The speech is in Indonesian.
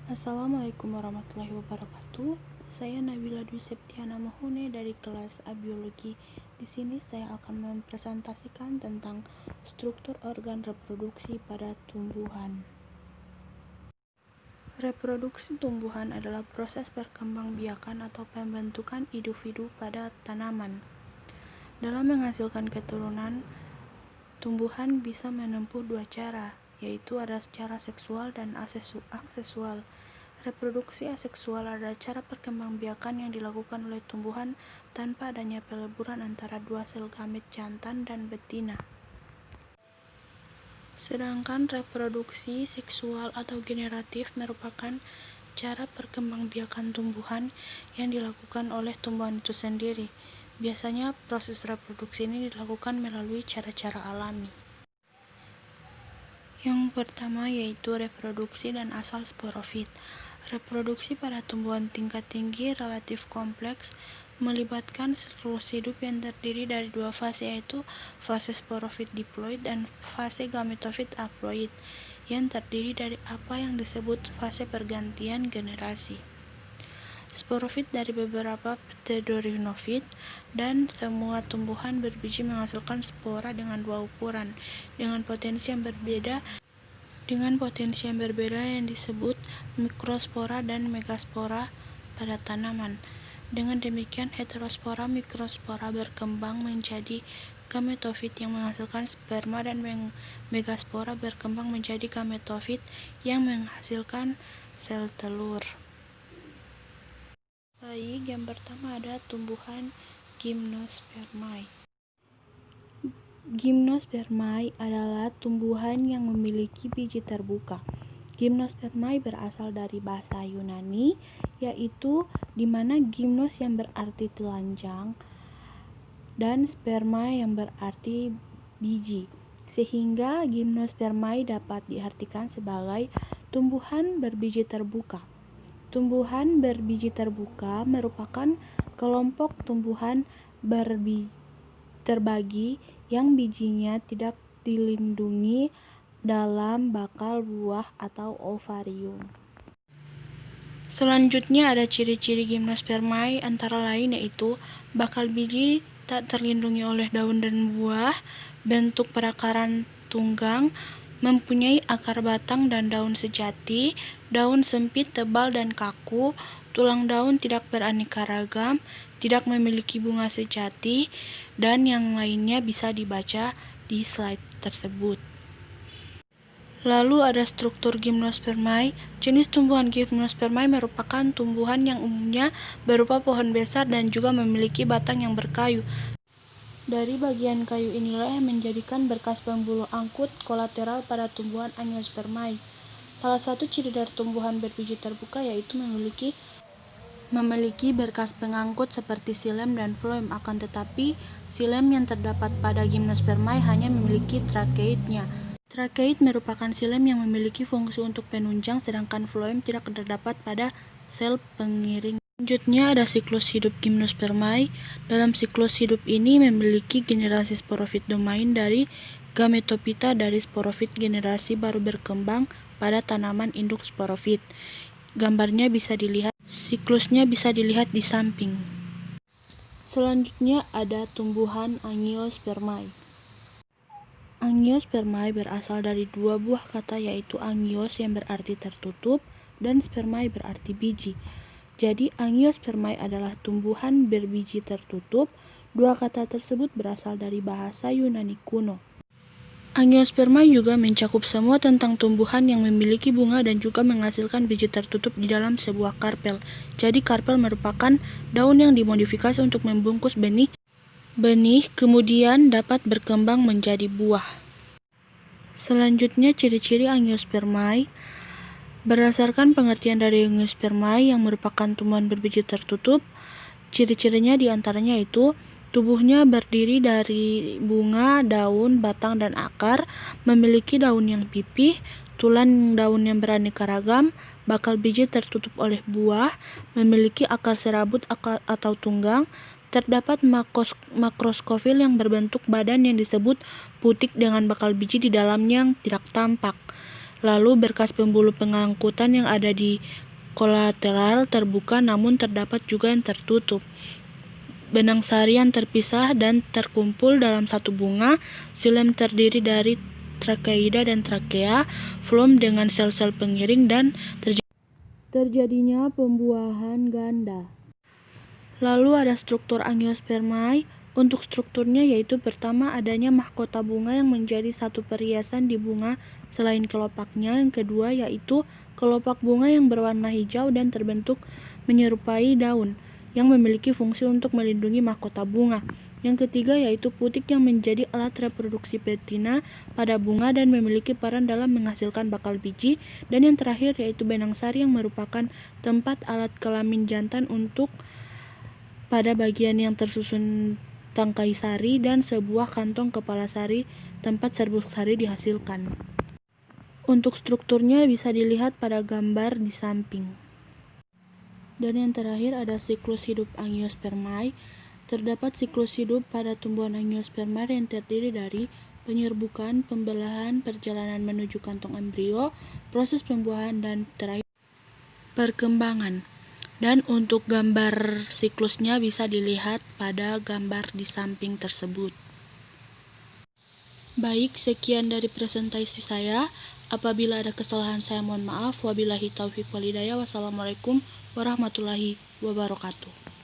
Assalamualaikum warahmatullahi wabarakatuh. Saya Nabila Dwi Septiana Mahune dari kelas A Biologi. Di sini saya akan mempresentasikan tentang struktur organ reproduksi pada tumbuhan. Reproduksi tumbuhan adalah proses perkembangbiakan atau pembentukan individu pada tanaman. Dalam menghasilkan keturunan, tumbuhan bisa menempuh dua cara, yaitu ada secara seksual dan aseksual. Reproduksi aseksual adalah cara perkembangbiakan yang dilakukan oleh tumbuhan tanpa adanya peleburan antara dua sel gamet jantan dan betina. Sedangkan reproduksi seksual atau generatif merupakan cara perkembangbiakan tumbuhan yang dilakukan oleh tumbuhan itu sendiri. Biasanya proses reproduksi ini dilakukan melalui cara-cara alami. Yang pertama yaitu reproduksi dan asal sporofit. Reproduksi pada tumbuhan tingkat tinggi relatif kompleks melibatkan siklus hidup yang terdiri dari dua fase, yaitu fase sporofit diploid dan fase gametofit haploid, yang terdiri dari apa yang disebut fase pergantian generasi. Sporofit dari beberapa pteridonofit dan semua tumbuhan berbiji menghasilkan spora dengan dua ukuran dengan potensi yang berbeda yang disebut mikrospora dan megaspora pada tanaman. Dengan demikian, heterospora mikrospora berkembang menjadi gametofit yang menghasilkan sperma dan megaspora berkembang menjadi gametofit yang menghasilkan sel telur. Baik, yang pertama ada tumbuhan Gymnospermae. Gymnospermae adalah tumbuhan yang memiliki biji terbuka. Gymnospermae berasal dari bahasa Yunani, yaitu di mana gymnos yang berarti telanjang dan sperma yang berarti biji, sehingga Gymnospermae dapat diartikan sebagai tumbuhan berbiji terbuka. Tumbuhan berbiji terbuka merupakan kelompok tumbuhan terbagi yang bijinya tidak dilindungi dalam bakal buah atau ovarium. Selanjutnya ada ciri-ciri Gymnospermae antara lain yaitu bakal biji tak terlindungi oleh daun dan buah, bentuk perakaran tunggang, mempunyai akar batang dan daun sejati, daun sempit, tebal dan kaku, tulang daun tidak beraneka ragam, tidak memiliki bunga sejati, dan yang lainnya bisa dibaca di slide tersebut. Lalu ada struktur Gymnospermae. Jenis tumbuhan Gymnospermae merupakan tumbuhan yang umumnya berupa pohon besar dan juga memiliki batang yang berkayu. Dari bagian kayu inilah yang menjadikan berkas pembuluh angkut kolateral pada tumbuhan Angiospermae. Salah satu ciri dari tumbuhan berbiji terbuka yaitu memiliki berkas pengangkut seperti xilem dan phloem, akan tetapi xilem yang terdapat pada Gymnospermae hanya memiliki trakeidnya. Trakeid merupakan xilem yang memiliki fungsi untuk penunjang, sedangkan phloem tidak terdapat pada sel pengiring. Selanjutnya ada siklus hidup Gymnospermae. Dalam siklus hidup ini memiliki generasi sporofit domain dari gametophyta dari sporofit generasi baru berkembang pada tanaman induk sporofit. Gambarnya bisa dilihat, siklusnya bisa dilihat di samping. Selanjutnya ada tumbuhan Angiospermae. Angiospermae berasal dari dua buah kata, yaitu angios yang berarti tertutup dan spermae berarti biji. Jadi Angiospermae adalah tumbuhan berbiji tertutup. Dua kata tersebut berasal dari bahasa Yunani kuno. Angiospermae juga mencakup semua tentang tumbuhan yang memiliki bunga dan juga menghasilkan biji tertutup di dalam sebuah karpel. Jadi karpel merupakan daun yang dimodifikasi untuk membungkus benih kemudian dapat berkembang menjadi buah. Selanjutnya ciri-ciri Angiospermae. Berdasarkan pengertian dari Angiospermae yang merupakan tumbuhan berbiji tertutup, ciri-cirinya diantaranya yaitu tubuhnya berdiri dari bunga, daun, batang, dan akar, memiliki daun yang pipih, tulang daun yang beraneka ragam, bakal biji tertutup oleh buah, memiliki akar serabut atau tunggang, terdapat makroskofil yang berbentuk badan yang disebut putik dengan bakal biji di dalamnya yang tidak tampak. Lalu berkas pembuluh pengangkutan yang ada di kolateral terbuka namun terdapat juga yang tertutup. Benang sari yang terpisah dan terkumpul dalam satu bunga. Xilem terdiri dari trakeida dan trakea, floem dengan sel-sel pengiring dan terjadinya pembuahan ganda. Lalu ada struktur angiospermae. Untuk strukturnya yaitu pertama adanya mahkota bunga yang menjadi satu perhiasan di bunga selain kelopaknya. Yang kedua yaitu kelopak bunga yang berwarna hijau dan terbentuk menyerupai daun yang memiliki fungsi untuk melindungi mahkota bunga. Yang ketiga yaitu putik yang menjadi alat reproduksi betina pada bunga dan memiliki peran dalam menghasilkan bakal biji. Dan yang terakhir yaitu benang sari yang merupakan tempat alat kelamin jantan untuk pada bagian yang tersusun tangkai sari dan sebuah kantong kepala sari tempat serbuk sari dihasilkan. Untuk strukturnya bisa dilihat pada gambar di samping. Dan yang terakhir ada siklus hidup angiospermae. Terdapat siklus hidup pada tumbuhan angiospermae yang terdiri dari penyerbukan, pembelahan, perjalanan menuju kantong embrio, proses pembuahan, dan terakhir perkembangan. Dan untuk gambar siklusnya bisa dilihat pada gambar di samping tersebut. Baik, sekian dari presentasi saya. Apabila ada kesalahan saya mohon maaf. Wabillahi taufiq walhidayah. Wassalamualaikum warahmatullahi wabarakatuh.